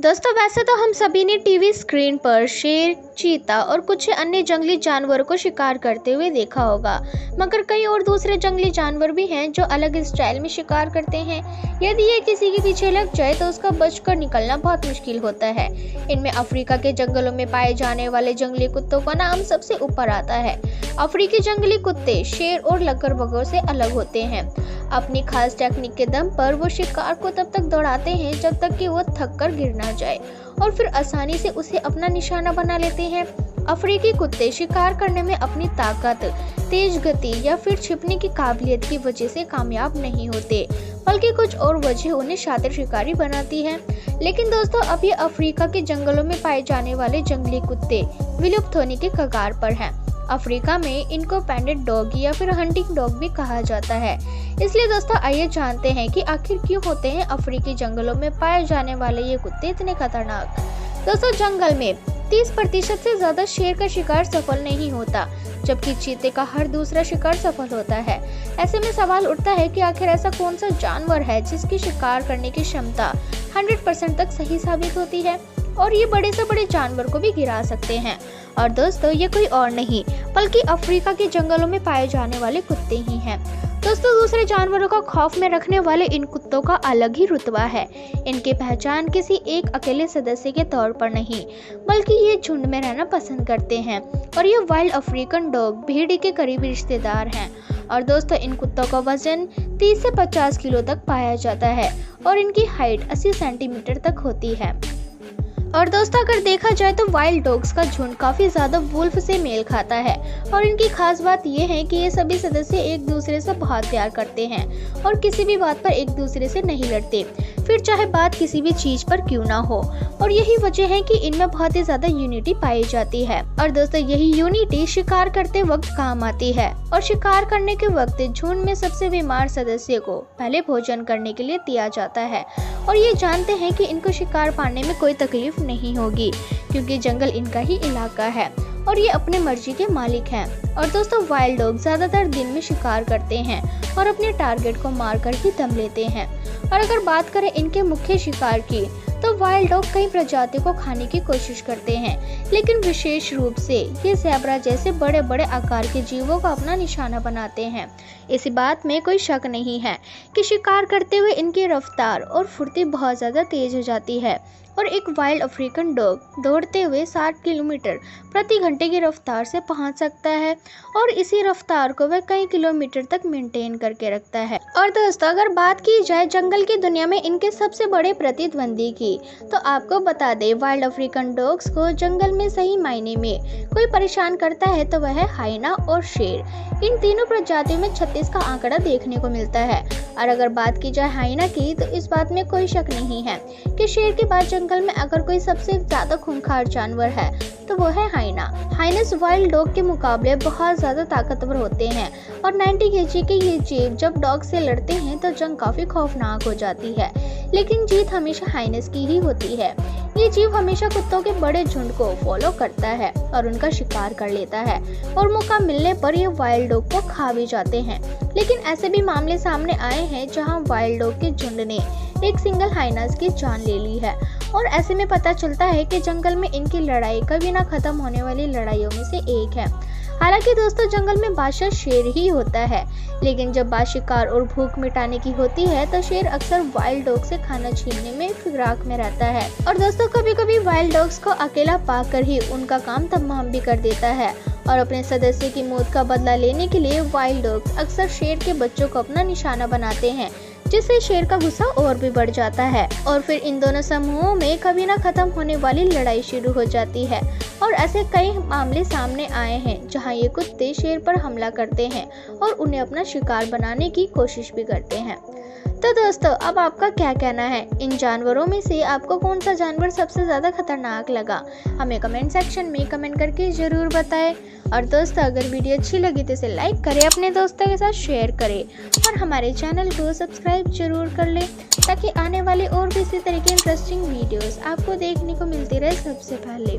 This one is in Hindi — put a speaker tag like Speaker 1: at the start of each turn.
Speaker 1: दोस्तों वैसे तो हम सभी ने टीवी स्क्रीन पर शेर, चीता और कुछ अन्य जंगली जानवरों को शिकार करते हुए देखा होगा, मगर कई और दूसरे जंगली जानवर भी हैं जो अलग स्टाइल में शिकार करते हैं। यदि ये किसी के पीछे लग जाए तो उसका बचकर निकलना बहुत मुश्किल होता है। इनमें अफ्रीका के जंगलों में पाए जाने वाले जंगली कुत्तों का नाम सबसे ऊपर आता है। अफ्रीकी जंगली कुत्ते शेर और लगरबगों से अलग होते हैं। अपनी खास टेक्निक के दम पर वो शिकार को तब तक दौड़ाते हैं जब तक कि वो थक कर गिर ना जाए और फिर आसानी से उसे अपना निशाना बना लेते हैं। अफ्रीकी कुत्ते शिकार करने में अपनी ताकत, तेज गति या फिर छिपने की काबिलियत की वजह से कामयाब नहीं होते, बल्कि कुछ और वजह उन्हें शातिर शिकारी बनाती है। लेकिन दोस्तों अब ये अफ्रीका के जंगलों में पाए जाने वाले जंगली कुत्ते विलुप्त होने के कगार पर हैं। अफ्रीका में इनको पैंडेट डॉग या फिर हंटिंग डॉग भी कहा जाता है। इसलिए दोस्तों आइए जानते हैं कि आखिर क्यों होते हैं अफ्रीकी जंगलों में पाए जाने वाले ये कुत्ते इतने खतरनाक। दोस्तों जंगल में 30% से ज्यादा शेर का शिकार सफल नहीं होता, जबकि चीते का हर दूसरा शिकार सफल होता है। ऐसे में सवाल उठता है कि आखिर ऐसा कौन सा जानवर है जिसकी शिकार करने की क्षमता 100% तक सही साबित होती है और ये बड़े से बड़े जानवर को भी गिरा सकते हैं। और दोस्तों ये कोई और नहीं बल्कि अफ्रीका के जंगलों में पाए जाने वाले कुत्ते ही हैं। दोस्तों दूसरे जानवरों को खौफ में रखने वाले इन कुत्तों का अलग ही रुतबा है। इनकी पहचान किसी एक अकेले सदस्य के तौर पर नहीं, बल्कि ये झुंड में रहना पसंद करते हैं और ये वाइल्ड अफ्रीकन डॉग भेड़ी के करीबी रिश्तेदार हैं। और दोस्तों इन कुत्तों का वजन 30 से 50 किलो तक पाया जाता है और इनकी हाइट 80 सेंटीमीटर तक होती है। और दोस्तों अगर देखा जाए तो वाइल्ड डॉग्स का झुंड काफी ज्यादा वुल्फ से मेल खाता है और इनकी खास बात यह है कि ये सभी सदस्य एक दूसरे से बहुत प्यार करते हैं और किसी भी बात पर एक दूसरे से नहीं लड़ते, फिर चाहे बात किसी भी चीज पर क्यों ना हो। और यही वजह है कि इनमें बहुत ही ज्यादा यूनिटी पाई जाती है। और दोस्तों यही यूनिटी शिकार करते वक्त काम आती है और शिकार करने के वक्त झुंड में सबसे बीमार सदस्य को पहले भोजन करने के लिए दिया जाता है और ये जानते हैं कि इनको शिकार पाने में कोई तकलीफ नहीं होगी, क्योंकि जंगल इनका ही इलाका है और ये अपने मर्जी के मालिक हैं। और दोस्तों वाइल्ड डॉग ज्यादातर दिन में शिकार करते हैं और अपने टारगेट को मारकर ही दम लेते हैं। और अगर बात करें इनके मुख्य शिकार की तो वाइल्ड डॉग कई प्रजातियों को खाने की कोशिश करते हैं, लेकिन विशेष रूप से ये ज़ेब्रा जैसे बड़े बड़े आकार के जीवों का अपना निशाना बनाते हैं। इसी बात में कोई शक नहीं है कि शिकार करते हुए इनकी रफ्तार और फुर्ती बहुत ज़्यादा तेज हो जाती है और एक वाइल्ड अफ्रीकन डॉग दौड़ते हुए 60 किलोमीटर प्रति घंटे की रफ्तार से पहुंच सकता है और इसी रफ्तार को वह कई किलोमीटर तक मेंटेन करके रखता है। और दोस्तों अगर बात की जाए जंगल की दुनिया में इनके सबसे बड़े प्रतिद्वंदी की, तो आपको बता दें वाइल्ड अफ्रीकन डॉग्स को जंगल में सही मायने में कोई परेशान करता है तो वह है हाइना और शेर। इन तीनों प्रजातियों में 36 का आंकड़ा देखने को मिलता है। और अगर बात की जाए हाइना की तो इस बात में कोई शक नहीं है कि शेर के बाद जंगल में अगर कोई सबसे ज्यादा खूंखार जानवर है तो वो है हाइना। हाइनस वाइल्ड डॉग के मुकाबले बहुत ज्यादा ताकतवर होते हैं और 90 केजी के ये जीव जब डॉग से लड़ते हैं तो जंग काफी खौफनाक हो जाती है, लेकिन जीत हमेशा हाइनस की ही होती है। ये जीव हमेशा कुत्तों के बड़े झुंड को फॉलो करता है और उनका शिकार कर लेता है और मौका मिलने पर ये वाइल्ड डॉग को खा भी जाते हैं। लेकिन ऐसे भी मामले सामने आए हैं जहां वाइल्ड डॉग के झुंड ने एक सिंगल हाइनास की जान ले ली है और ऐसे में पता चलता है कि जंगल में इनकी लड़ाई कभी ना खत्म होने वाली लड़ाइयों में से एक है। हालांकि दोस्तों जंगल में बादशाह शेर ही होता है, लेकिन जब बात शिकार और भूख मिटाने की होती है तो शेर अक्सर वाइल्ड डॉग से खाना छीनने में फिराक में रहता है। और दोस्तों कभी कभी वाइल्ड डॉग्स को अकेला पाकर ही उनका काम तमाम भी कर देता है और अपने सदस्य की मौत का बदला लेने के लिए वाइल्ड डॉग्स अक्सर शेर के बच्चों को अपना निशाना बनाते हैं, जिससे शेर का गुस्सा और भी बढ़ जाता है और फिर इन दोनों समूहों में कभी ना खत्म होने वाली लड़ाई शुरू हो जाती है। और ऐसे कई मामले सामने आए हैं जहां ये कुत्ते शेर पर हमला करते हैं और उन्हें अपना शिकार बनाने की कोशिश भी करते हैं। तो दोस्तों अब आपका क्या कहना है, इन जानवरों में से आपको कौन सा जानवर सबसे ज़्यादा खतरनाक लगा? हमें कमेंट सेक्शन में कमेंट करके ज़रूर बताएं। और दोस्तों अगर वीडियो अच्छी लगी तो इसे लाइक करें, अपने दोस्तों के साथ शेयर करें और हमारे चैनल को सब्सक्राइब जरूर कर लें ताकि आने वाले और भी इसी तरह के इंटरेस्टिंग वीडियोस आपको देखने को मिलती रहे सबसे पहले।